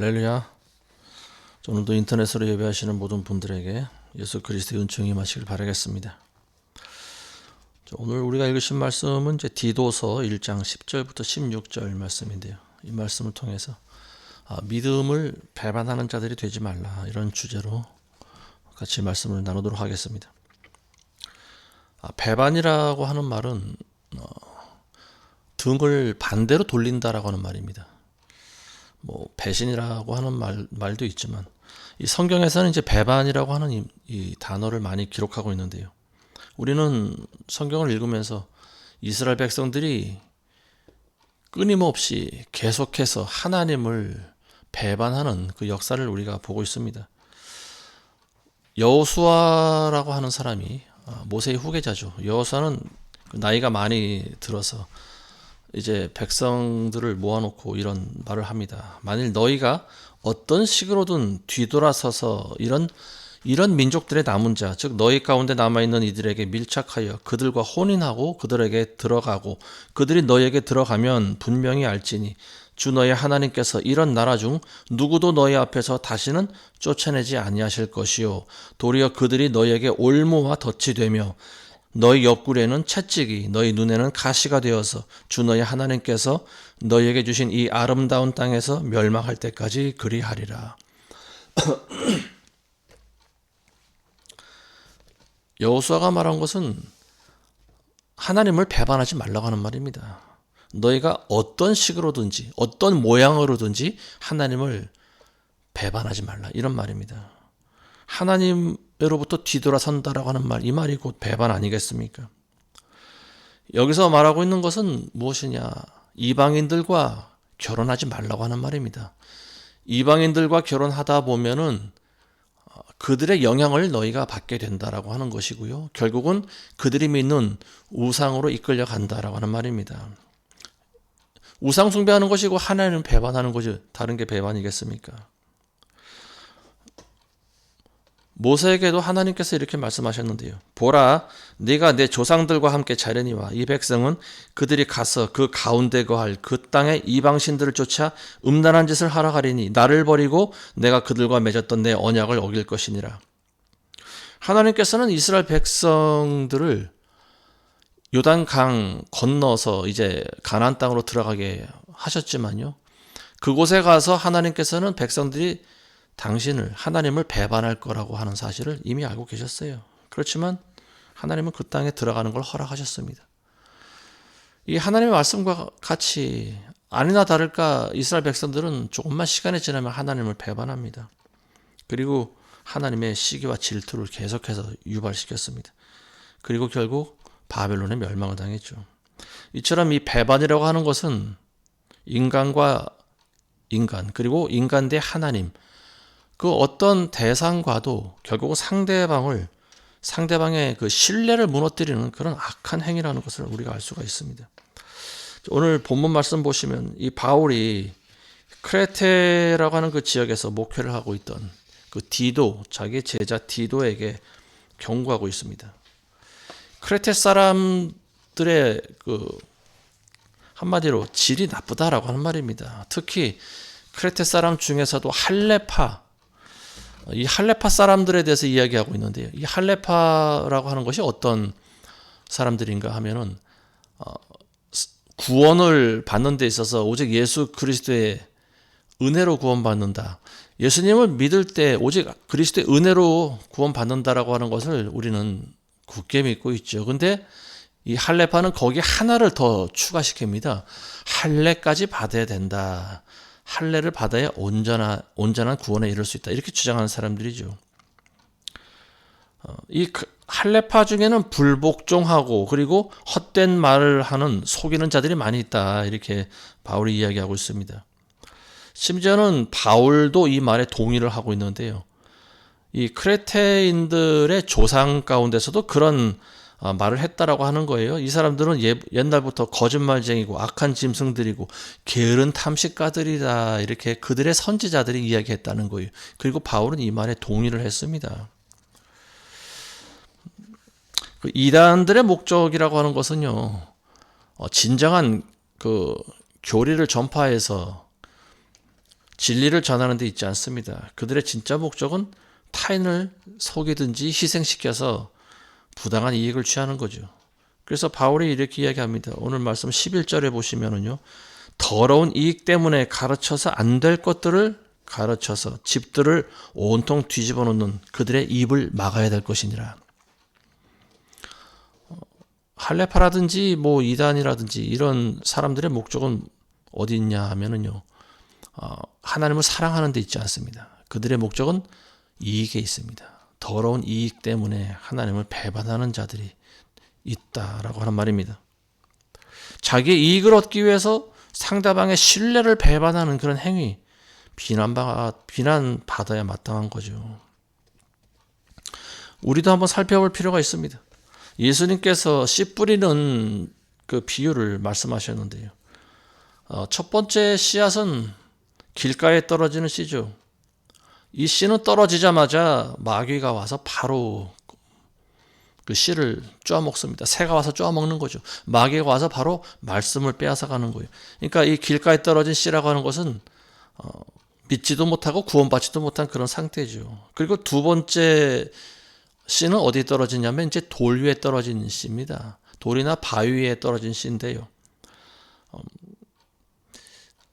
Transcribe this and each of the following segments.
할렐루야. 오늘도 인터넷으로 예배하시는 모든 분들에게 예수 그리스도의 은총이 임하시길 바라겠습니다. 오늘 우리가 읽으신 말씀은 이제 디도서 1장 10절부터 16절 말씀인데요. 이 말씀을 통해서 믿음을 배반하는 자들이 되지 말라, 이런 주제로 같이 말씀을 나누도록 하겠습니다. 배반이라고 하는 말은 등을 반대로 돌린다라고 하는 말입니다. 배신이라고 하는 말도 있지만, 이 성경에서는 이제 배반이라고 하는 이 단어를 많이 기록하고 있는데요. 우리는 성경을 읽으면서 이스라엘 백성들이 끊임없이 계속해서 하나님을 배반하는 그 역사를 우리가 보고 있습니다. 여호수아라고 하는 사람이 모세의 후계자죠. 여호수아는 나이가 많이 들어서 이제 백성들을 모아놓고 이런 말을 합니다. 만일 너희가 어떤 식으로든 뒤돌아서서 이런 민족들의 남은 자, 즉 너희 가운데 남아있는 이들에게 밀착하여 그들과 혼인하고 그들에게 들어가고 그들이 너희에게 들어가면 분명히 알지니 주 너희 하나님께서 이런 나라 중 누구도 너희 앞에서 다시는 쫓아내지 아니하실 것이요 도리어 그들이 너희에게 올무와 덫이 되며 너희 옆구리에는 채찍이 너희 눈에는 가시가 되어서 주 너희 하나님께서 너희에게 주신 이 아름다운 땅에서 멸망할 때까지 그리하리라. 여호수아가 말한 것은 하나님을 배반하지 말라고 하는 말입니다. 너희가 어떤 식으로든지 어떤 모양으로든지 하나님을 배반하지 말라, 이런 말입니다. 하나님으로부터 뒤돌아선다라고 하는 말, 이 말이 곧 배반 아니겠습니까? 여기서 말하고 있는 것은 무엇이냐? 이방인들과 결혼하지 말라고 하는 말입니다. 이방인들과 결혼하다 보면은 그들의 영향을 너희가 받게 된다라고 하는 것이고요. 결국은 그들이 믿는 우상으로 이끌려 간다라고 하는 말입니다. 우상 숭배하는 것이고 하나님을 배반하는 것이 다른 게 배반이겠습니까? 모세에게도 하나님께서 이렇게 말씀하셨는데요. 보라, 네가 내 조상들과 함께 자려니와 이 백성은 그들이 가서 그 가운데 거할 그 땅의 이방신들을 쫓아 음란한 짓을 하러 가리니 나를 버리고 내가 그들과 맺었던 내 언약을 어길 것이니라. 하나님께서는 이스라엘 백성들을 요단강 건너서 이제 가나안 땅으로 들어가게 하셨지만요. 그곳에 가서 하나님께서는 백성들이 당신을, 하나님을 배반할 거라고 하는 사실을 이미 알고 계셨어요. 그렇지만 하나님은 그 땅에 들어가는 걸 허락하셨습니다. 이 하나님의 말씀과 같이 아니나 다를까 이스라엘 백성들은 조금만 시간이 지나면 하나님을 배반합니다. 그리고 하나님의 시기와 질투를 계속해서 유발시켰습니다. 그리고 결국 바벨론의 멸망을 당했죠. 이처럼 이 배반이라고 하는 것은 인간과 인간, 그리고 인간 대 하나님, 그 어떤 대상과도 결국 상대방의 그 신뢰를 무너뜨리는 그런 악한 행위라는 것을 우리가 알 수가 있습니다. 오늘 본문 말씀 보시면 이 바울이 크레테라고 하는 그 지역에서 목회를 하고 있던 그 디도, 자기 제자 디도에게 경고하고 있습니다. 크레테 사람들의 그 한마디로 질이 나쁘다라고 하는 말입니다. 특히 크레테 사람 중에서도 이 할레파 사람들에 대해서 이야기하고 있는데요. 이 할레파라고 하는 것이 어떤 사람들인가 하면은 구원을 받는 데 있어서 오직 예수 그리스도의 은혜로 구원받는다. 예수님을 믿을 때 오직 그리스도의 은혜로 구원받는다라고 하는 것을 우리는 굳게 믿고 있죠. 근데 이 할레파는 거기에 하나를 더 추가시킵니다. 할례까지 받아야 된다. 할례를 받아야 온전한 구원에 이를 수 있다. 이렇게 주장하는 사람들이죠. 이 할례파 중에는 불복종하고 그리고 헛된 말을 하는 속이는 자들이 많이 있다. 이렇게 바울이 이야기하고 있습니다. 심지어는 바울도 이 말에 동의를 하고 있는데요. 이 크레테인들의 조상 가운데서도 그런 말을 했다라고 하는 거예요. 이 사람들은 옛날부터 거짓말쟁이고 악한 짐승들이고 게으른 탐식가들이다, 이렇게 그들의 선지자들이 이야기했다는 거예요. 그리고 바울은 이 말에 동의를 했습니다. 이단들의 목적이라고 하는 것은요, 진정한 그 교리를 전파해서 진리를 전하는 데 있지 않습니다. 그들의 진짜 목적은 타인을 속이든지 희생시켜서 부당한 이익을 취하는 거죠. 그래서 바울이 이렇게 이야기합니다. 오늘 말씀 11절에 보시면은요. 더러운 이익 때문에 가르쳐서 안 될 것들을 가르쳐서 집들을 온통 뒤집어 놓는 그들의 입을 막아야 될 것이니라. 할레파라든지 뭐 이단이라든지 이런 사람들의 목적은 어디 있냐 하면은요. 하나님을 사랑하는 데 있지 않습니다. 그들의 목적은 이익에 있습니다. 더러운 이익 때문에 하나님을 배반하는 자들이 있다라고 하는 말입니다. 자기의 이익을 얻기 위해서 상대방의 신뢰를 배반하는 그런 행위, 비난받아야 마땅한 거죠. 우리도 한번 살펴볼 필요가 있습니다. 예수님께서 씨 뿌리는 그 비유를 말씀하셨는데요. 첫 번째 씨앗은 길가에 떨어지는 씨죠. 이 씨는 떨어지자마자 마귀가 와서 바로 그 씨를 쪼아 먹습니다. 새가 와서 쪼아 먹는 거죠. 마귀가 와서 바로 말씀을 빼앗아 가는 거예요. 그러니까 이 길가에 떨어진 씨라고 하는 것은 믿지도 못하고 구원받지도 못한 그런 상태죠. 그리고 두 번째 씨는 어디에 떨어지냐면 이제 돌 위에 떨어진 씨입니다. 돌이나 바위 위에 떨어진 씨인데요.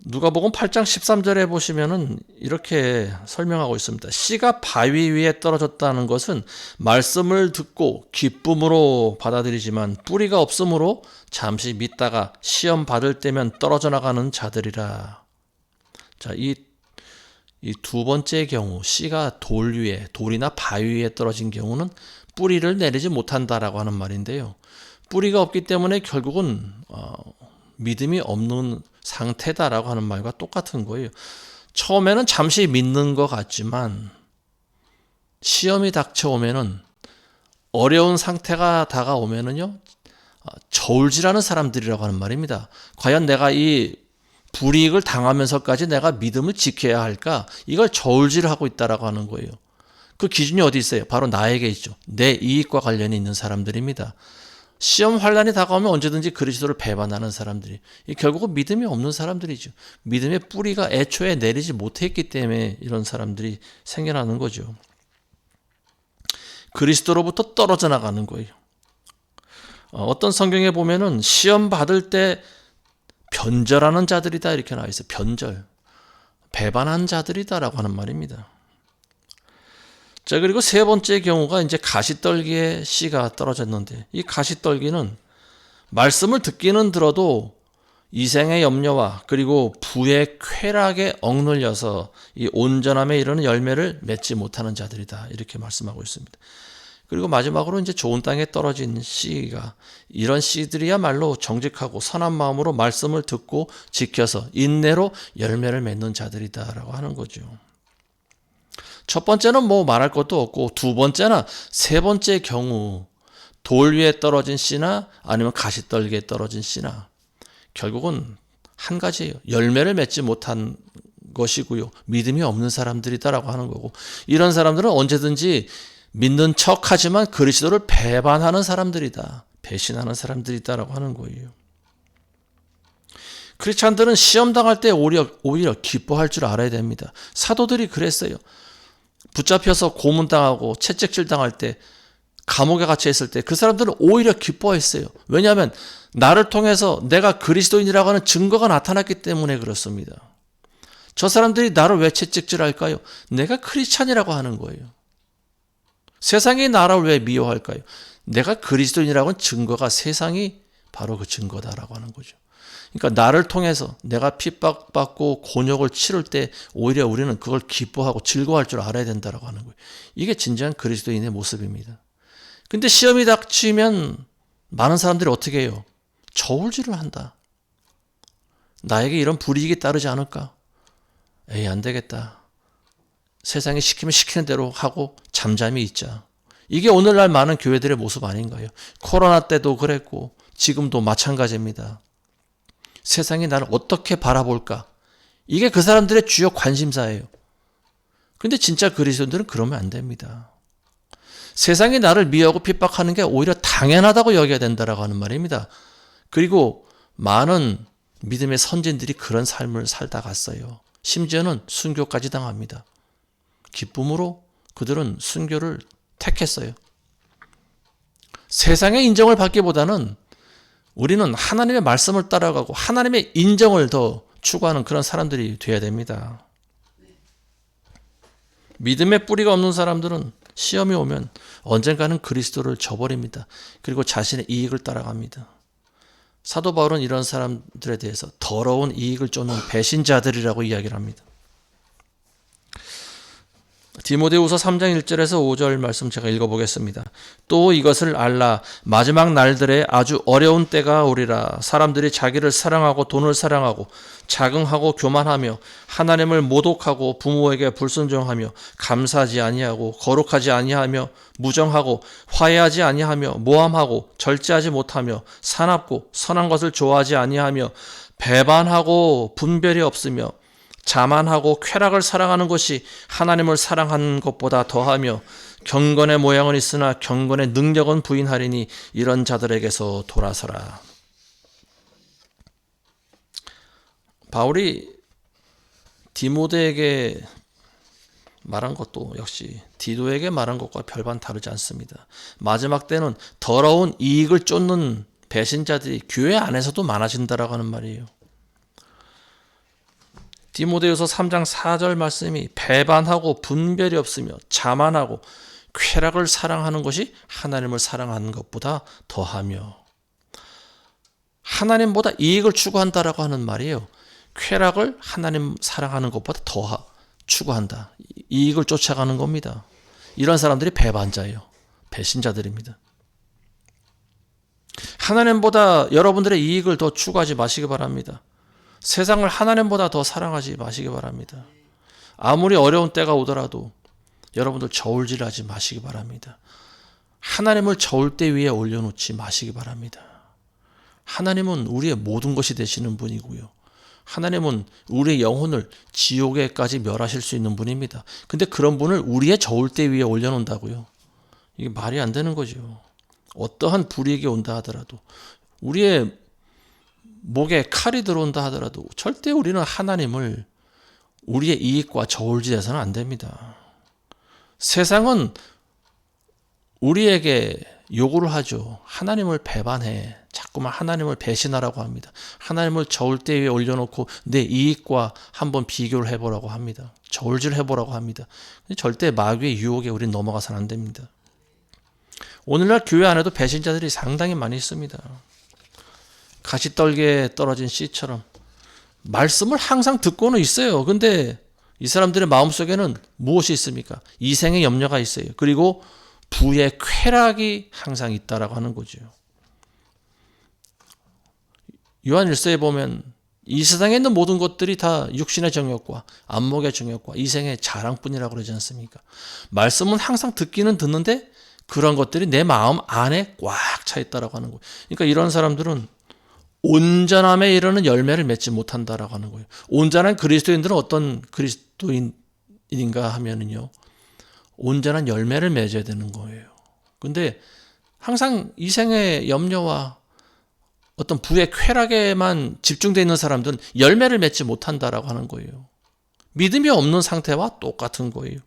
누가복음 8장 13절에 보시면은 이렇게 설명하고 있습니다. 씨가 바위 위에 떨어졌다는 것은 말씀을 듣고 기쁨으로 받아들이지만 뿌리가 없으므로 잠시 믿다가 시험 받을 때면 떨어져 나가는 자들이라. 자, 이 두 번째 경우 씨가 돌 위에, 돌이나 바위 위에 떨어진 경우는 뿌리를 내리지 못한다라고 하는 말인데요. 뿌리가 없기 때문에 결국은 믿음이 없는 상태다라고 하는 말과 똑같은 거예요. 처음에는 잠시 믿는 것 같지만 시험이 닥쳐오면은, 어려운 상태가 다가오면은요, 저울질하는 사람들이라고 하는 말입니다. 과연 내가 이 불이익을 당하면서까지 내가 믿음을 지켜야 할까? 이걸 저울질하고 있다라고 하는 거예요. 그 기준이 어디 있어요? 바로 나에게 있죠. 내 이익과 관련이 있는 사람들입니다. 시험 환란이 다가오면 언제든지 그리스도를 배반하는 사람들이, 결국은 믿음이 없는 사람들이죠. 믿음의 뿌리가 애초에 내리지 못했기 때문에 이런 사람들이 생겨나는 거죠. 그리스도로부터 떨어져 나가는 거예요. 어떤 성경에 보면은 시험 받을 때 변절하는 자들이다 이렇게 나와 있어요. 변절, 배반한 자들이다라고 하는 말입니다. 자, 그리고 세 번째 경우가 이제 가시떨기에 씨가 떨어졌는데, 이 가시떨기는 말씀을 듣기는 들어도 이생의 염려와 그리고 부의 쾌락에 억눌려서 이 온전함에 이르는 열매를 맺지 못하는 자들이다 이렇게 말씀하고 있습니다. 그리고 마지막으로 이제 좋은 땅에 떨어진 씨가, 이런 씨들이야말로 정직하고 선한 마음으로 말씀을 듣고 지켜서 인내로 열매를 맺는 자들이다라고 하는 거죠. 첫 번째는 뭐 말할 것도 없고, 두 번째나 세 번째 경우 돌 위에 떨어진 씨나 아니면 가시떨기에 떨어진 씨나 결국은 한 가지예요. 열매를 맺지 못한 것이고요. 믿음이 없는 사람들이다라고 하는 거고, 이런 사람들은 언제든지 믿는 척하지만 그리스도를 배반하는 사람들이다. 배신하는 사람들이다라고 하는 거예요. 크리스찬들은 시험 당할 때 오히려 기뻐할 줄 알아야 됩니다. 사도들이 그랬어요. 붙잡혀서 고문당하고 채찍질 당할 때, 감옥에 갇혀 있을 때 그 사람들은 오히려 기뻐했어요. 왜냐하면 나를 통해서 내가 그리스도인이라고 하는 증거가 나타났기 때문에 그렇습니다. 저 사람들이 나를 왜 채찍질할까요? 내가 크리스찬이라고 하는 거예요. 세상이 나를 왜 미워할까요? 내가 그리스도인이라고 하는 증거가, 세상이 바로 그 증거다라고 하는 거죠. 그러니까 나를 통해서 내가 핍박받고 곤욕을 치를 때 오히려 우리는 그걸 기뻐하고 즐거워할 줄 알아야 된다라고 하는 거예요. 이게 진정한 그리스도인의 모습입니다. 근데 시험이 닥치면 많은 사람들이 어떻게 해요? 저울질을 한다. 나에게 이런 불이익이 따르지 않을까? 에이, 안 되겠다. 세상이 시키면 시키는 대로 하고 잠잠히 있자. 이게 오늘날 많은 교회들의 모습 아닌가요? 코로나 때도 그랬고 지금도 마찬가지입니다. 세상이 나를 어떻게 바라볼까? 이게 그 사람들의 주요 관심사예요. 근데 진짜 그리스도인들은 그러면 안 됩니다. 세상이 나를 미워하고 핍박하는 게 오히려 당연하다고 여겨야 된다라고 하는 말입니다. 그리고 많은 믿음의 선진들이 그런 삶을 살다 갔어요. 심지어는 순교까지 당합니다. 기쁨으로 그들은 순교를 택했어요. 세상의 인정을 받기보다는 우리는 하나님의 말씀을 따라가고 하나님의 인정을 더 추구하는 그런 사람들이 되어야 됩니다. 믿음의 뿌리가 없는 사람들은 시험이 오면 언젠가는 그리스도를 저버립니다. 그리고 자신의 이익을 따라갑니다. 사도 바울은 이런 사람들에 대해서 더러운 이익을 쫓는 배신자들이라고 이야기를 합니다. 디모데후서 3장 1절에서 5절 말씀 제가 읽어보겠습니다. 또 이것을 알라. 마지막 날들에 아주 어려운 때가 오리라. 사람들이 자기를 사랑하고 돈을 사랑하고 자긍하고 교만하며 하나님을 모독하고 부모에게 불순종하며 감사하지 아니하고 거룩하지 아니하며 무정하고 화해하지 아니하며 모함하고 절제하지 못하며 사납고 선한 것을 좋아하지 아니하며 배반하고 분별이 없으며 자만하고 쾌락을 사랑하는 것이 하나님을 사랑하는 것보다 더하며 경건의 모양은 있으나 경건의 능력은 부인하리니 이런 자들에게서 돌아서라. 바울이 디모데에게 말한 것도 역시 디도에게 말한 것과 별반 다르지 않습니다. 마지막 때는 더러운 이익을 쫓는 배신자들이 교회 안에서도 많아진다라고 하는 말이에요. 디모데후서 3장 4절 말씀이 배반하고 분별이 없으며 자만하고 쾌락을 사랑하는 것이 하나님을 사랑하는 것보다 더하며, 하나님보다 이익을 추구한다라고 하는 말이에요. 쾌락을 하나님 사랑하는 것보다 더 추구한다. 이익을 쫓아가는 겁니다. 이런 사람들이 배반자예요. 배신자들입니다. 하나님보다 여러분들의 이익을 더 추구하지 마시기 바랍니다. 세상을 하나님보다 더 사랑하지 마시기 바랍니다. 아무리 어려운 때가 오더라도 여러분들 저울질하지 마시기 바랍니다. 하나님을 저울대 위에 올려놓지 마시기 바랍니다. 하나님은 우리의 모든 것이 되시는 분이고요. 하나님은 우리의 영혼을 지옥에까지 멸하실 수 있는 분입니다. 근데 그런 분을 우리의 저울대 위에 올려놓는다고요? 이게 말이 안 되는 거죠. 어떠한 불이익이 온다 하더라도, 우리의 목에 칼이 들어온다 하더라도 절대 우리는 하나님을 우리의 이익과 저울질해서는 안 됩니다. 세상은 우리에게 요구를 하죠. 하나님을 배반해. 자꾸만 하나님을 배신하라고 합니다. 하나님을 저울대 위에 올려놓고 내 이익과 한번 비교를 해보라고 합니다. 저울질 해보라고 합니다. 절대 마귀의 유혹에 우린 넘어가서는 안 됩니다. 오늘날 교회 안에도 배신자들이 상당히 많이 있습니다. 가시떨기에 떨어진 씨처럼 말씀을 항상 듣고는 있어요. 근데 이 사람들의 마음속에는 무엇이 있습니까? 이생의 염려가 있어요. 그리고 부의 쾌락이 항상 있다라고 하는 거죠. 요한 1서에 보면 이 세상에 있는 모든 것들이 다 육신의 정욕과 안목의 정욕과 이생의 자랑뿐이라고 그러지 않습니까? 말씀은 항상 듣기는 듣는데 그런 것들이 내 마음 안에 꽉 차 있다라고 하는 거예요. 그러니까 이런 사람들은 온전함에 이르는 열매를 맺지 못한다라고 하는 거예요. 온전한 그리스도인들은 어떤 그리스도인인가 하면은요, 온전한 열매를 맺어야 되는 거예요. 근데 항상 이생의 염려와 어떤 부의 쾌락에만 집중되어 있는 사람들은 열매를 맺지 못한다라고 하는 거예요. 믿음이 없는 상태와 똑같은 거예요.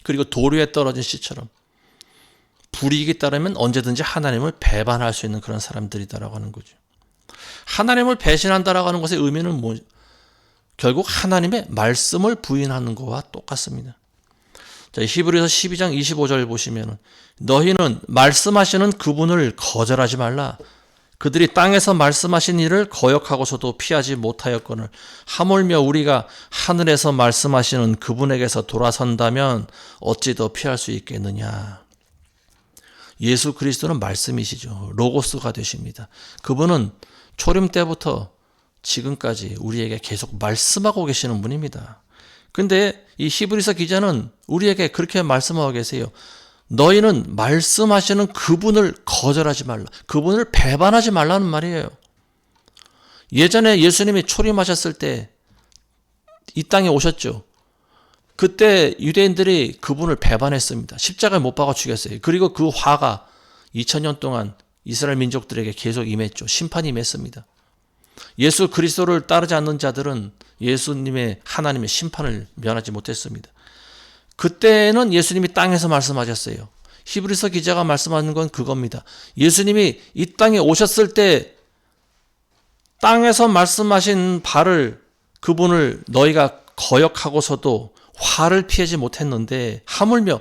그리고 돌 위에 떨어진 씨처럼 불이익이 따르면 언제든지 하나님을 배반할 수 있는 그런 사람들이다라고 하는 거죠. 하나님을 배신한다라고 하는 것의 의미는 결국 하나님의 말씀을 부인하는 것과 똑같습니다. 자, 히브리서 12장 25절 보시면 너희는 말씀하시는 그분을 거절하지 말라. 그들이 땅에서 말씀하신 일을 거역하고서도 피하지 못하였거늘 하물며 우리가 하늘에서 말씀하시는 그분에게서 돌아선다면 어찌 더 피할 수 있겠느냐. 예수 그리스도는 말씀이시죠. 로고스가 되십니다. 그분은 초림 때부터 지금까지 우리에게 계속 말씀하고 계시는 분입니다. 근데 이 히브리서 기자는 우리에게 그렇게 말씀하고 계세요. 너희는 말씀하시는 그분을 거절하지 말라. 그분을 배반하지 말라는 말이에요. 예전에 예수님이 초림하셨을 때 이 땅에 오셨죠. 그때 유대인들이 그분을 배반했습니다. 십자가에 못 박아 죽였어요. 그리고 그 화가 2000년 동안 이스라엘 민족들에게 계속 임했죠. 심판이 임했습니다. 예수 그리스도를 따르지 않는 자들은 예수님의 하나님의 심판을 면하지 못했습니다. 그때는 예수님이 땅에서 말씀하셨어요. 히브리서 기자가 말씀하는 건 그겁니다. 예수님이 이 땅에 오셨을 때 땅에서 말씀하신 바를 그분을 너희가 거역하고서도 화를 피하지 못했는데 하물며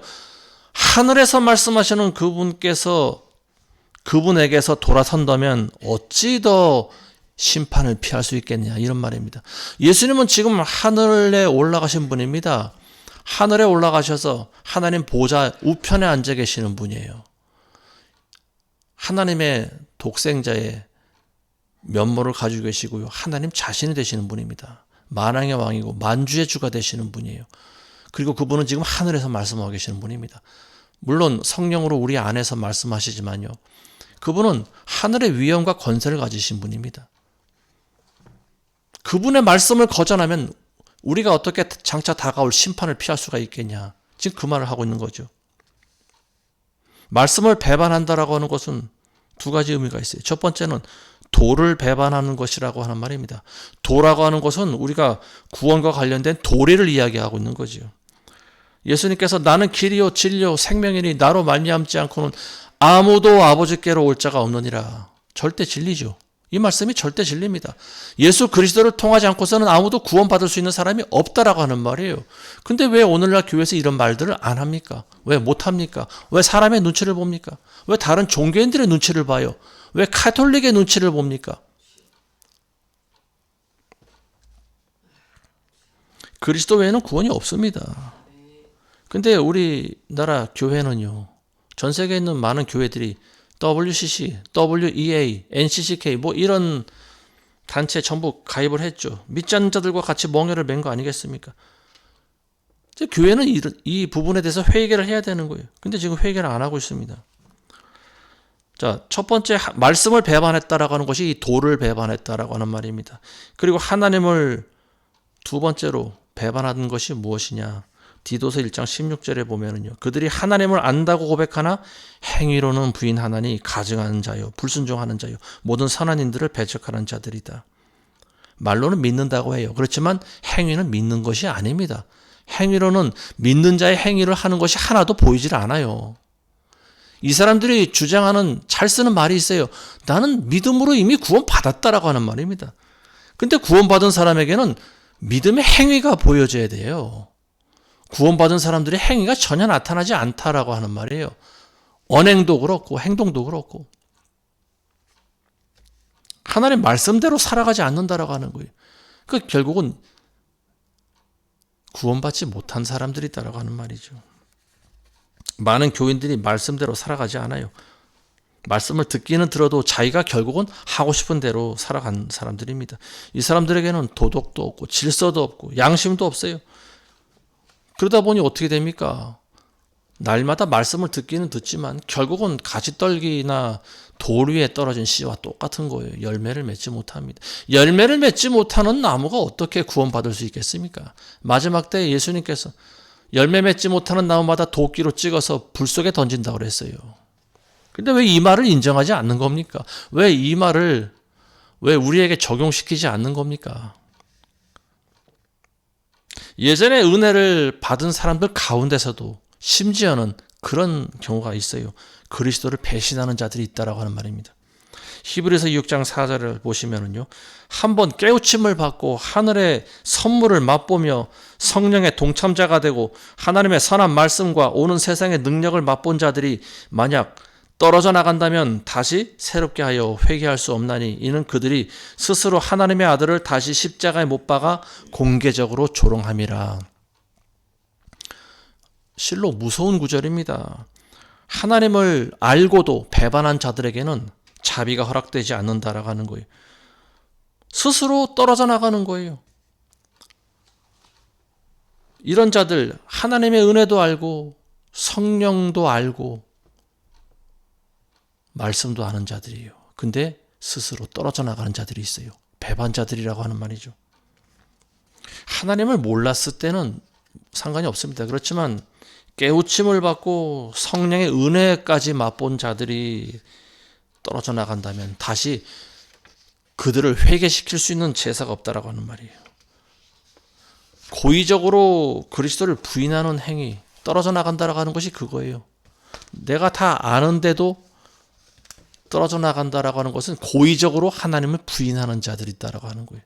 하늘에서 말씀하시는 그분에게서 돌아선다면 어찌 더 심판을 피할 수 있겠냐, 이런 말입니다. 예수님은 지금 하늘에 올라가신 분입니다. 하늘에 올라가셔서 하나님 보좌 우편에 앉아 계시는 분이에요. 하나님의 독생자의 면모를 가지고 계시고요. 하나님 자신이 되시는 분입니다. 만왕의 왕이고 만주의 주가 되시는 분이에요. 그리고 그분은 지금 하늘에서 말씀하고 계시는 분입니다. 물론 성령으로 우리 안에서 말씀하시지만요. 그분은 하늘의 위엄과 권세를 가지신 분입니다. 그분의 말씀을 거절하면 우리가 어떻게 장차 다가올 심판을 피할 수가 있겠냐. 지금 그 말을 하고 있는 거죠. 말씀을 배반한다라고 하는 것은 두 가지 의미가 있어요. 첫 번째는 도를 배반하는 것이라고 하는 말입니다. 도라고 하는 것은 우리가 구원과 관련된 도리를 이야기하고 있는 거죠. 예수님께서 나는 길이요 진리요 생명이니 나로 말미암지 않고는 아무도 아버지께로 올 자가 없느니라. 절대 진리죠. 이 말씀이 절대 진리입니다. 예수 그리스도를 통하지 않고서는 아무도 구원받을 수 있는 사람이 없다라고 하는 말이에요. 근데 왜 오늘날 교회에서 이런 말들을 안 합니까? 왜 못 합니까? 왜 사람의 눈치를 봅니까? 왜 다른 종교인들의 눈치를 봐요? 왜 카톨릭의 눈치를 봅니까? 그리스도 외에는 구원이 없습니다. 근데 우리나라 교회는요, 전 세계에 있는 많은 교회들이 WCC, WEA, NCCK 뭐 이런 단체에 전부 가입을 했죠. 믿지 않는 자들과 같이 멍에를 맨 거 아니겠습니까? 교회는 이 부분에 대해서 회개를 해야 되는 거예요. 근데 지금 회개를 안 하고 있습니다. 자, 첫 번째 말씀을 배반했다라고 하는 것이 이 도를 배반했다라고 하는 말입니다. 그리고 하나님을 두 번째로 배반하는 것이 무엇이냐? 디도서 1장 16절에 보면은요. 그들이 하나님을 안다고 고백하나 행위로는 부인하나니 가증하는 자요, 불순종하는 자요, 모든 선한 인들을 배척하는 자들이다. 말로는 믿는다고 해요. 그렇지만 행위는 믿는 것이 아닙니다. 행위로는 믿는 자의 행위를 하는 것이 하나도 보이질 않아요. 이 사람들이 주장하는 잘 쓰는 말이 있어요. 나는 믿음으로 이미 구원받았다라고 하는 말입니다. 근데 구원받은 사람에게는 믿음의 행위가 보여져야 돼요. 구원받은 사람들의 행위가 전혀 나타나지 않다라고 하는 말이에요. 언행도 그렇고 행동도 그렇고 하나님 말씀대로 살아가지 않는다라고 하는 거예요. 그 결국은 구원받지 못한 사람들이다라고 하는 말이죠. 많은 교인들이 말씀대로 살아가지 않아요. 말씀을 듣기는 들어도 자기가 결국은 하고 싶은 대로 살아간 사람들입니다. 이 사람들에게는 도덕도 없고 질서도 없고 양심도 없어요. 그러다 보니 어떻게 됩니까? 날마다 말씀을 듣기는 듣지만 결국은 가지떨기나 돌 위에 떨어진 씨와 똑같은 거예요. 열매를 맺지 못합니다. 열매를 맺지 못하는 나무가 어떻게 구원받을 수 있겠습니까? 마지막 때에 예수님께서 열매 맺지 못하는 나무마다 도끼로 찍어서 불 속에 던진다고 그랬어요. 근데 왜 이 말을 인정하지 않는 겁니까? 왜 이 말을 왜 우리에게 적용시키지 않는 겁니까? 예전에 은혜를 받은 사람들 가운데서도 심지어는 그런 경우가 있어요. 그리스도를 배신하는 자들이 있다라고 하는 말입니다. 히브리서 6장 4절을 보시면은요. 한번 깨우침을 받고 하늘의 선물을 맛보며 성령의 동참자가 되고 하나님의 선한 말씀과 오는 세상의 능력을 맛본 자들이 만약 떨어져 나간다면 다시 새롭게 하여 회개할 수 없나니 이는 그들이 스스로 하나님의 아들을 다시 십자가에 못 박아 공개적으로 조롱함이라. 실로 무서운 구절입니다. 하나님을 알고도 배반한 자들에게는 자비가 허락되지 않는다라고 하는 거예요. 스스로 떨어져 나가는 거예요. 이런 자들 하나님의 은혜도 알고 성령도 알고 말씀도 아는 자들이에요. 근데 스스로 떨어져 나가는 자들이 있어요. 배반자들이라고 하는 말이죠. 하나님을 몰랐을 때는 상관이 없습니다. 그렇지만 깨우침을 받고 성령의 은혜까지 맛본 자들이 떨어져 나간다면 다시 그들을 회개시킬 수 있는 제사가 없다라고 하는 말이에요. 고의적으로 그리스도를 부인하는 행위, 떨어져 나간다라고 하는 것이 그거예요. 내가 다 아는데도 떨어져 나간다라고 하는 것은 고의적으로 하나님을 부인하는 자들이 있다라고 하는 거예요.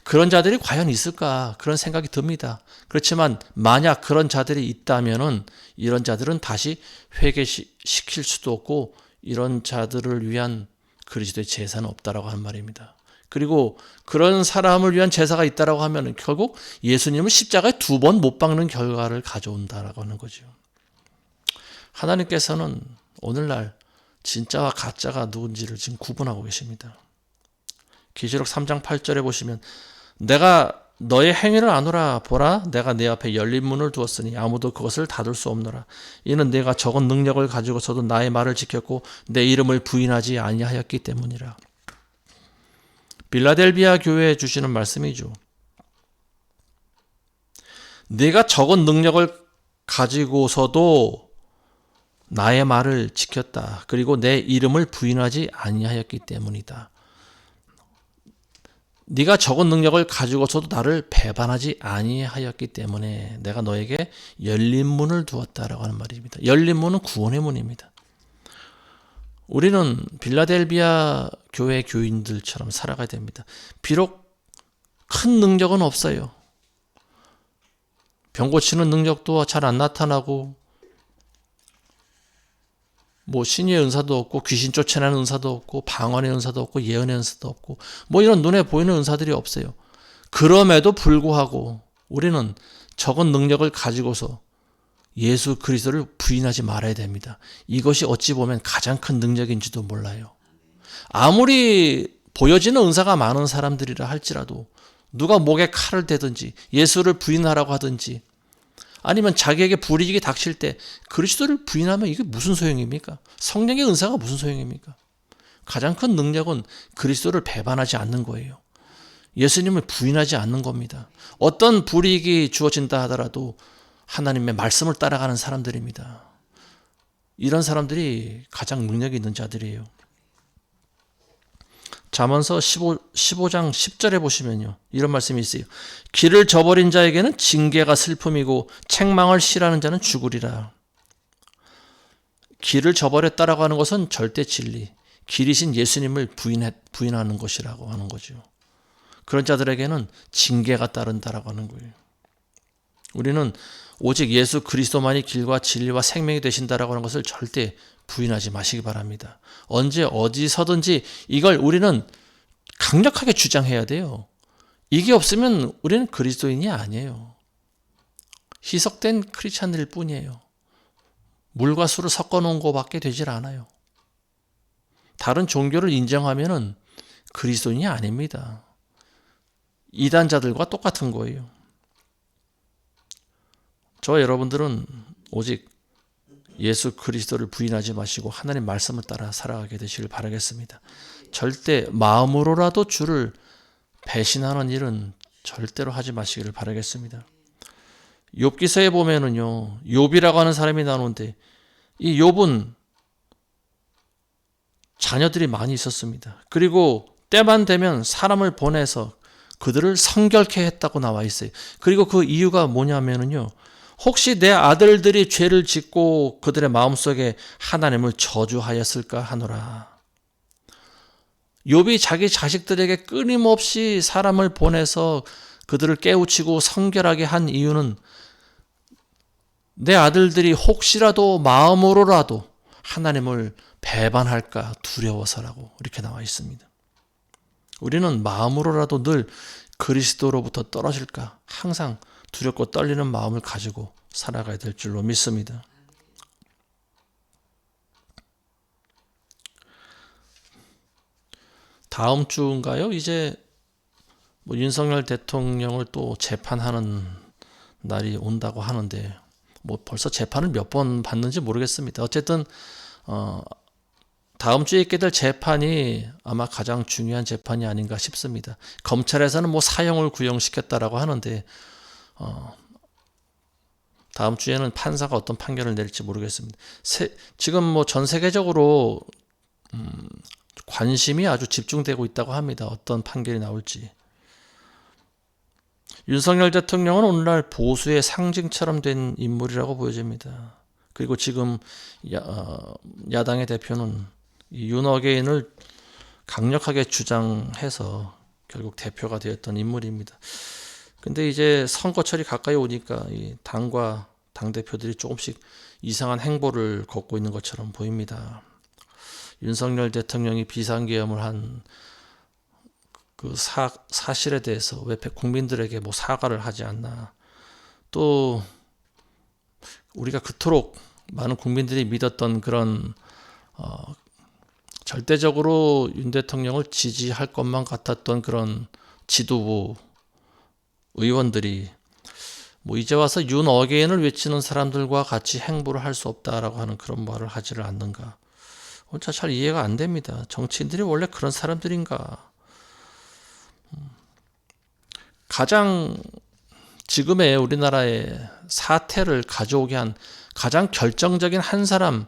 그런 자들이 과연 있을까? 그런 생각이 듭니다. 그렇지만 만약 그런 자들이 있다면은 이런 자들은 다시 회개시킬 수도 없고 이런 자들을 위한 그리스도의 제사는 없다라고 하는 말입니다. 그리고 그런 사람을 위한 제사가 있다라고 하면 결국 예수님을 십자가에 2번 못 박는 결과를 가져온다라고 하는 거죠. 하나님께서는 오늘날 진짜와 가짜가 누군지를 지금 구분하고 계십니다. 계시록 3장 8절에 보시면 내가 너의 행위를 아노라. 보라, 내가 네 앞에 열린 문을 두었으니 아무도 그것을 닫을 수 없노라. 이는 내가 적은 능력을 가지고서도 나의 말을 지켰고 내 이름을 부인하지 아니하였기 때문이라. 빌라델비아 교회에 주시는 말씀이죠. 내가 적은 능력을 가지고서도 나의 말을 지켰다. 그리고 내 이름을 부인하지 아니하였기 때문이다. 네가 적은 능력을 가지고서도 나를 배반하지 아니하였기 때문에 내가 너에게 열린 문을 두었다라고 하는 말입니다. 열린 문은 구원의 문입니다. 우리는 빌라델비아 교회 교인들처럼 살아가야 됩니다. 비록 큰 능력은 없어요. 병 고치는 능력도 잘 안 나타나고 신의 은사도 없고 귀신 쫓아내는 은사도 없고 방언의 은사도 없고 예언의 은사도 없고 이런 눈에 보이는 은사들이 없어요. 그럼에도 불구하고 우리는 적은 능력을 가지고서 예수 그리스도를 부인하지 말아야 됩니다. 이것이 어찌 보면 가장 큰 능력인지도 몰라요. 아무리 보여지는 은사가 많은 사람들이라 할지라도 누가 목에 칼을 대든지 예수를 부인하라고 하든지 아니면 자기에게 불이익이 닥칠 때 그리스도를 부인하면 이게 무슨 소용입니까? 성령의 은사가 무슨 소용입니까? 가장 큰 능력은 그리스도를 배반하지 않는 거예요. 예수님을 부인하지 않는 겁니다. 어떤 불이익이 주어진다 하더라도 하나님의 말씀을 따라가는 사람들입니다. 이런 사람들이 가장 능력이 있는 자들이에요. 잠언서 15장 10절에 보시면요. 이런 말씀이 있어요. 길을 저버린 자에게는 징계가 슬픔이고 책망을 싫어하는 자는 죽으리라. 길을 저버렸다라고 하는 것은 절대 진리, 길이신 예수님을 부인하는 것이라고 하는 거죠. 그런 자들에게는 징계가 따른다라고 하는 거예요. 우리는 오직 예수 그리스도만이 길과 진리와 생명이 되신다라고 하는 것을 절대 부인하지 마시기 바랍니다. 언제 어디서든지 이걸 우리는 강력하게 주장해야 돼요. 이게 없으면 우리는 그리스도인이 아니에요. 희석된 크리스찬일 뿐이에요. 물과 술을 섞어 놓은 것밖에 되질 않아요. 다른 종교를 인정하면은 그리스도인이 아닙니다. 이단자들과 똑같은 거예요. 저와 여러분들은 오직 예수 그리스도를 부인하지 마시고 하나님 말씀을 따라 살아가게 되시길 바라겠습니다. 절대 마음으로라도 주를 배신하는 일은 절대로 하지 마시기를 바라겠습니다. 욥기서에 보면은요, 욥이라고 하는 사람이 나오는데 이 욥은 자녀들이 많이 있었습니다. 그리고 때만 되면 사람을 보내서 그들을 성결케 했다고 나와 있어요. 그리고 그 이유가 뭐냐면은요, 혹시 내 아들들이 죄를 짓고 그들의 마음속에 하나님을 저주하였을까 하노라. 욥이 자기 자식들에게 끊임없이 사람을 보내서 그들을 깨우치고 성결하게 한 이유는 내 아들들이 혹시라도 마음으로라도 하나님을 배반할까 두려워서라고 이렇게 나와 있습니다. 우리는 마음으로라도 늘 그리스도로부터 떨어질까 항상 두렵고 떨리는 마음을 가지고 살아가야 될 줄로 믿습니다. 다음 주인가요? 이제 윤석열 대통령을 또 재판하는 날이 온다고 하는데 벌써 재판을 몇 번 받는지 모르겠습니다. 어쨌든 다음 주에 있게 될 재판이 아마 가장 중요한 재판이 아닌가 싶습니다. 검찰에서는 사형을 구형시켰다라고 하는데 다음 주에는 판사가 어떤 판결을 내릴지 모르겠습니다. 지금 전 세계적으로 관심이 아주 집중되고 있다고 합니다. 어떤 판결이 나올지. 윤석열 대통령은 오늘날 보수의 상징처럼 된 인물이라고 보여집니다. 그리고 지금 야당의 대표는 이 윤어게인을 강력하게 주장해서 결국 대표가 되었던 인물입니다. 근데 이제 선거철이 가까이 오니까 이 당과 당대표들이 조금씩 이상한 행보를 걷고 있는 것처럼 보입니다. 윤석열 대통령이 비상계엄을 한 그 사실에 대해서 왜 국민들에게 뭐 사과를 하지 않나. 또 우리가 그토록 많은 국민들이 믿었던 그런 절대적으로 윤 대통령을 지지할 것만 같았던 그런 지도부 의원들이 뭐 이제 와서 윤 어게인을 외치는 사람들과 같이 행보를 할 수 없다라고 하는 그런 말을 하지를 않는가. 잘 이해가 안 됩니다. 정치인들이 원래 그런 사람들인가. 가장 지금의 우리나라의 사태를 가져오게 한 가장 결정적인 한 사람,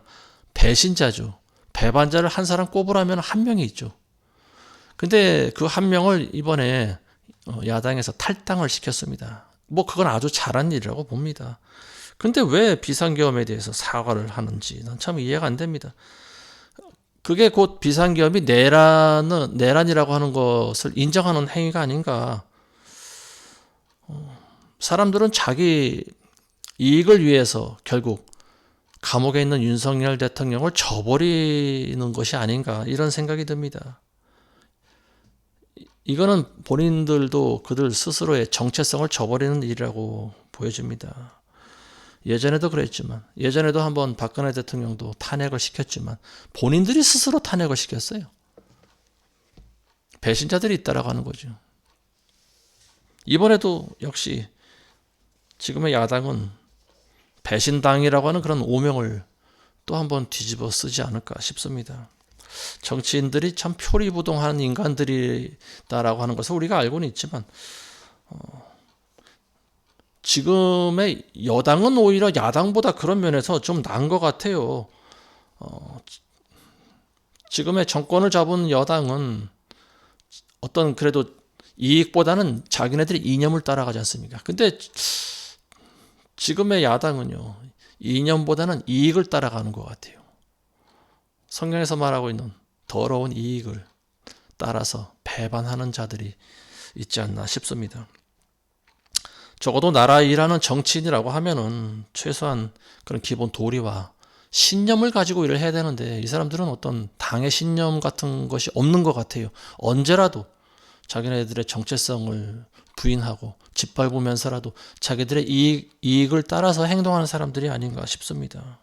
배신자죠. 배반자를 한 사람 꼽으라면 한 명이 있죠. 근데 그 한 명을 이번에 야당에서 탈당을 시켰습니다. 뭐 그건 아주 잘한 일이라고 봅니다. 근데 왜 비상계엄에 대해서 사과를 하는지 난 참 이해가 안 됩니다. 그게 곧 비상계엄이 내란이라고 하는 것을 인정하는 행위가 아닌가. 사람들은 자기 이익을 위해서 결국 감옥에 있는 윤석열 대통령을 저버리는 것이 아닌가 이런 생각이 듭니다. 이거는 본인들도 그들 스스로의 정체성을 저버리는 일이라고 보여집니다. 예전에도 그랬지만 예전에도 한번 박근혜 대통령도 탄핵을 시켰지만 본인들이 스스로 탄핵을 시켰어요. 배신자들이 있다라고 하는 거죠. 이번에도 역시 지금의 야당은 배신당이라고 하는 그런 오명을 또 한번 뒤집어 쓰지 않을까 싶습니다. 정치인들이 참 표리부동하는 인간들이다라고 하는 것을 우리가 알고는 있지만 지금의 여당은 오히려 야당보다 그런 면에서 좀 나은 것 같아요. 지금의 정권을 잡은 여당은 어떤 그래도 이익보다는 자기네들이 이념을 따라가지 않습니까? 근데 지금의 야당은요, 이념보다는 이익을 따라가는 것 같아요. 성경에서 말하고 있는 더러운 이익을 따라서 배반하는 자들이 있지 않나 싶습니다. 적어도 나라 일하는 정치인이라고 하면은 최소한 그런 기본 도리와 신념을 가지고 일을 해야 되는데 이 사람들은 어떤 당의 신념 같은 것이 없는 것 같아요. 언제라도 자기네들의 정체성을 부인하고 짓밟으면서라도 자기들의 이익을 따라서 행동하는 사람들이 아닌가 싶습니다.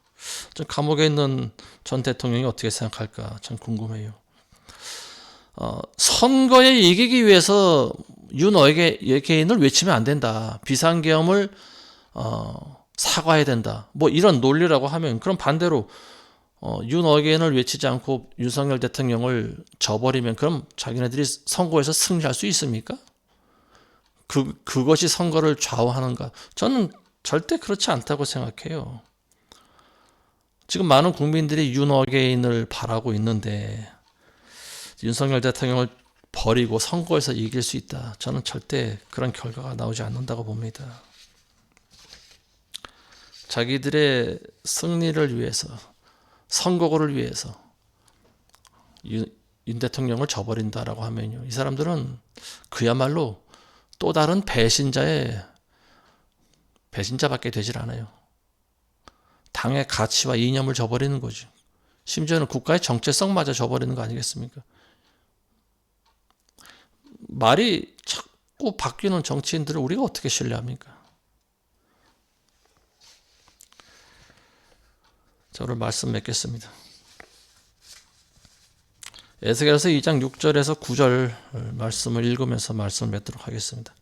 감옥에 있는 전 대통령이 어떻게 생각할까 참 궁금해요. 선거에 이기기 위해서 윤어게인을 외치면 안 된다. 비상계엄을 사과해야 된다. 뭐 이런 논리라고 하면 그럼 반대로 윤어게인을 외치지 않고 윤석열 대통령을 져버리면 그럼 자기네들이 선거에서 승리할 수 있습니까? 그것이 선거를 좌우하는가? 저는 절대 그렇지 않다고 생각해요. 지금 많은 국민들이 윤어게인을 바라고 있는데 윤석열 대통령을 버리고 선거에서 이길 수 있다. 저는 절대 그런 결과가 나오지 않는다고 봅니다. 자기들의 승리를 위해서 선거구를 위해서 윤 대통령을 저버린다라고 하면요. 이 사람들은 그야말로 또 다른 배신자밖에 되질 않아요. 당의 가치와 이념을 저버리는 거죠. 심지어는 국가의 정체성마저 저버리는 거 아니겠습니까? 말이 자꾸 바뀌는 정치인들을 우리가 어떻게 신뢰합니까? 자, 오늘 말씀 맺겠습니다. 에스겔서 2장 6절에서 9절 말씀을 읽으면서 말씀을 맺도록 하겠습니다.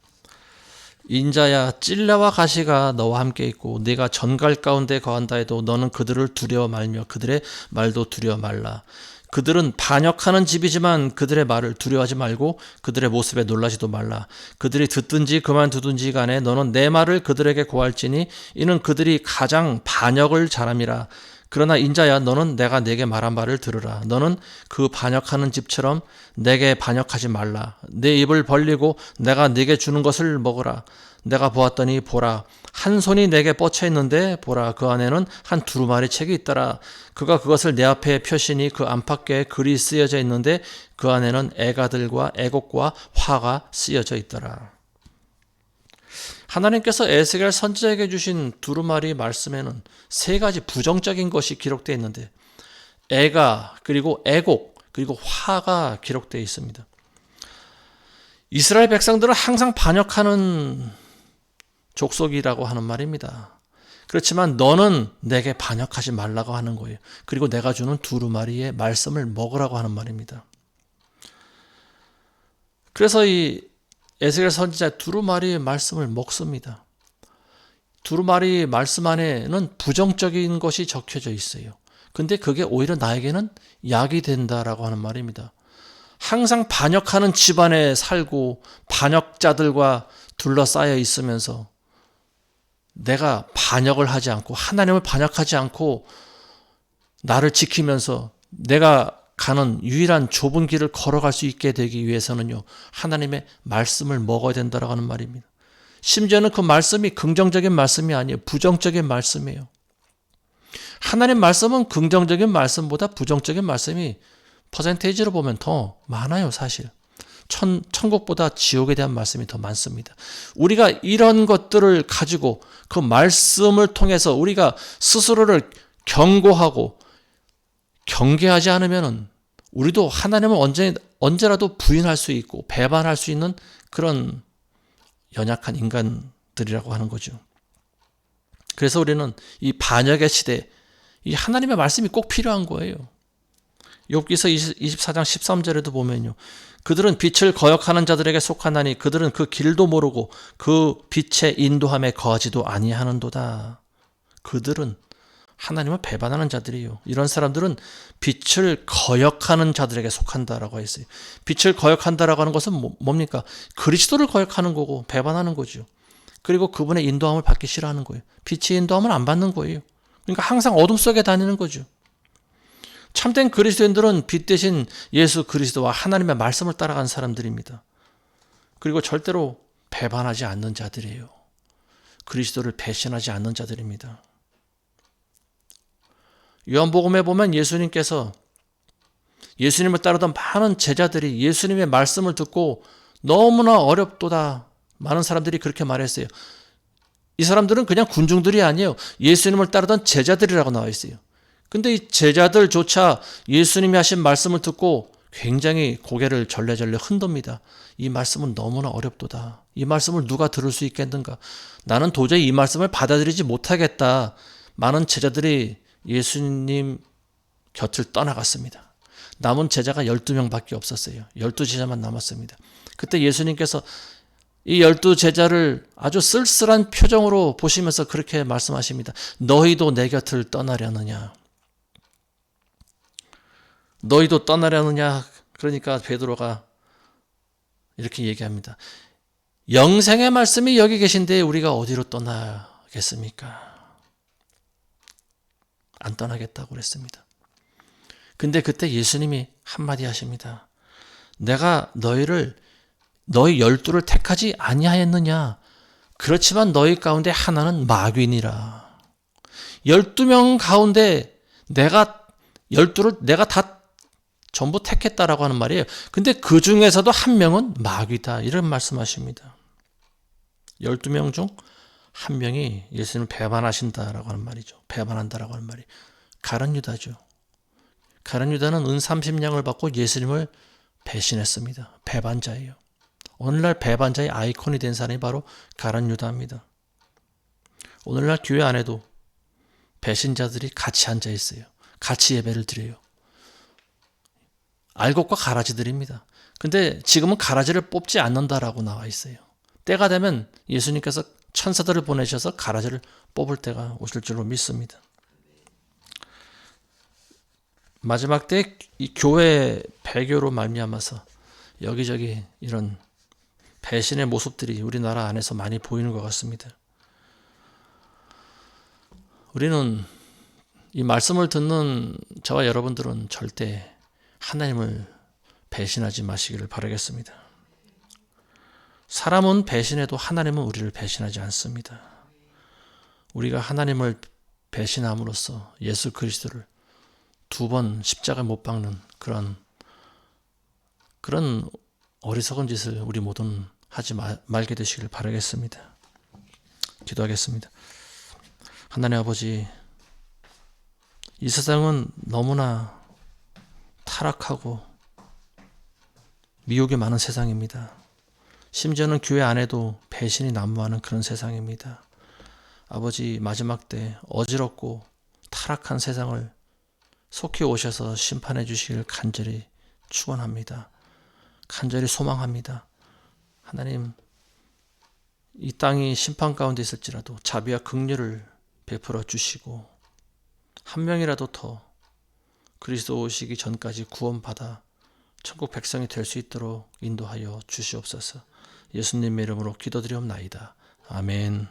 인자야, 찔레와 가시가 너와 함께 있고 네가 전갈 가운데 거한다 해도 너는 그들을 두려워 말며 그들의 말도 두려워 말라. 그들은 반역하는 집이지만 그들의 말을 두려워하지 말고 그들의 모습에 놀라지도 말라. 그들이 듣든지 그만두든지 간에 너는 내 말을 그들에게 고할지니 이는 그들이 가장 반역을 잘함이라. 그러나 인자야, 너는 내가 네게 말한 바를 들으라. 너는 그 반역하는 집처럼 내게 반역하지 말라. 내 입을 벌리고 내가 네게 주는 것을 먹으라. 내가 보았더니 보라, 한 손이 내게 뻗쳐 있는데 보라, 그 안에는 한 두루마리 책이 있더라. 그가 그것을 내 앞에 펴시니 그 안팎에 글이 쓰여져 있는데 그 안에는 애가들과 애곡과 화가 쓰여져 있더라. 하나님께서 에스겔 선지자에게 주신 두루마리 말씀에는 세 가지 부정적인 것이 기록되어 있는데 애가, 그리고 애곡, 그리고 화가 기록되어 있습니다. 이스라엘 백성들은 항상 반역하는 족속이라고 하는 말입니다. 그렇지만 너는 내게 반역하지 말라고 하는 거예요. 그리고 내가 주는 두루마리의 말씀을 먹으라고 하는 말입니다. 그래서 이 에스겔 선지자 두루마리의 말씀을 먹습니다. 두루마리 말씀 안에는 부정적인 것이 적혀져 있어요. 근데 그게 오히려 나에게는 약이 된다라고 하는 말입니다. 항상 반역하는 집안에 살고 반역자들과 둘러싸여 있으면서 내가 반역을 하지 않고 하나님을 반역하지 않고 나를 지키면서 내가 가는 유일한 좁은 길을 걸어갈 수 있게 되기 위해서는요, 하나님의 말씀을 먹어야 된다고 하는 말입니다. 심지어는 그 말씀이 긍정적인 말씀이 아니에요. 부정적인 말씀이에요. 하나님 말씀은 긍정적인 말씀보다 부정적인 말씀이 퍼센테이지로 보면 더 많아요, 사실. 천국보다 지옥에 대한 말씀이 더 많습니다. 우리가 이런 것들을 가지고 그 말씀을 통해서 우리가 스스로를 경고하고 경계하지 않으면 우리도 하나님을 언제라도 부인할 수 있고 배반할 수 있는 그런 연약한 인간들이라고 하는 거죠. 그래서 우리는 이 반역의 시대, 이 하나님의 말씀이 꼭 필요한 거예요. 욥기서 24장 13절에도 보면요, 그들은 빛을 거역하는 자들에게 속하나니 그들은 그 길도 모르고 그 빛의 인도함에 거하지도 아니하는도다. 그들은 하나님을 배반하는 자들이에요. 이런 사람들은 빛을 거역하는 자들에게 속한다라고 했어요. 빛을 거역한다라고 하는 것은 뭡니까? 그리스도를 거역하는 거고 배반하는 거죠. 그리고 그분의 인도함을 받기 싫어하는 거예요. 빛의 인도함을 안 받는 거예요. 그러니까 항상 어둠 속에 다니는 거죠. 참된 그리스도인들은 빛 대신 예수 그리스도와 하나님의 말씀을 따라간 사람들입니다. 그리고 절대로 배반하지 않는 자들이에요. 그리스도를 배신하지 않는 자들입니다. 요한복음에 보면 예수님께서 예수님을 따르던 많은 제자들이 예수님의 말씀을 듣고 너무나 어렵도다. 많은 사람들이 그렇게 말했어요. 이 사람들은 그냥 군중들이 아니에요. 예수님을 따르던 제자들이라고 나와 있어요. 근데 이 제자들조차 예수님이 하신 말씀을 듣고 굉장히 고개를 절레절레 흔듭니다. 이 말씀은 너무나 어렵도다. 이 말씀을 누가 들을 수 있겠는가? 나는 도저히 이 말씀을 받아들이지 못하겠다. 많은 제자들이 예수님 곁을 떠나갔습니다. 남은 제자가 12명밖에 없었어요. 12제자만 남았습니다. 그때 예수님께서 이 12제자를 아주 쓸쓸한 표정으로 보시면서 그렇게 말씀하십니다. 너희도 내 곁을 떠나려느냐? 너희도 떠나려느냐? 그러니까 베드로가 이렇게 얘기합니다. 영생의 말씀이 여기 계신데 우리가 어디로 떠나겠습니까? 안 떠나겠다고 그랬습니다. 근데 그때 예수님이 한마디 하십니다. 내가 너희 12를 택하지 아니하였느냐? 그렇지만 너희 가운데 하나는 마귀니라. 12명 가운데 내가 12를 내가 다 전부 택했다라고 하는 말이에요. 근데 그 중에서도 한 명은 마귀다. 이런 말씀하십니다. 12명 중 한 명이 예수님을 배반하신다라고 하는 말이죠. 배반한다라고 하는 말이 가룟 유다죠. 가룟 유다는 은 30냥을 받고 예수님을 배신했습니다. 배반자예요. 오늘날 배반자의 아이콘이 된 사람이 바로 가룟 유다입니다. 오늘날 교회 안에도 배신자들이 같이 앉아 있어요. 같이 예배를 드려요. 알곡과 가라지들입니다. 근데 지금은 가라지를 뽑지 않는다라고 나와 있어요. 때가 되면 예수님께서 천사들을 보내셔서 가라지를 뽑을 때가 오실 줄로 믿습니다. 마지막 때 이 교회 배교로 말미암아서 여기저기 이런 배신의 모습들이 우리나라 안에서 많이 보이는 것 같습니다. 우리는 이 말씀을 듣는 저와 여러분들은 절대 하나님을 배신하지 마시기를 바라겠습니다. 사람은 배신해도 하나님은 우리를 배신하지 않습니다. 우리가 하나님을 배신함으로써 예수 그리스도를 2번 십자가에 못 박는 그런 어리석은 짓을 우리 모두는 하지 말게 되시길 바라겠습니다. 기도하겠습니다. 하나님 아버지, 이 세상은 너무나 타락하고 미혹이 많은 세상입니다. 심지어는 교회 안에도 배신이 난무하는 그런 세상입니다. 아버지, 마지막 때 어지럽고 타락한 세상을 속히 오셔서 심판해 주시길 간절히 축원합니다. 간절히 소망합니다. 하나님, 이 땅이 심판 가운데 있을지라도 자비와 긍휼을 베풀어 주시고 한 명이라도 더 그리스도 오시기 전까지 구원받아 천국 백성이 될 수 있도록 인도하여 주시옵소서. 예수님의 이름으로 기도드리옵나이다. 아멘.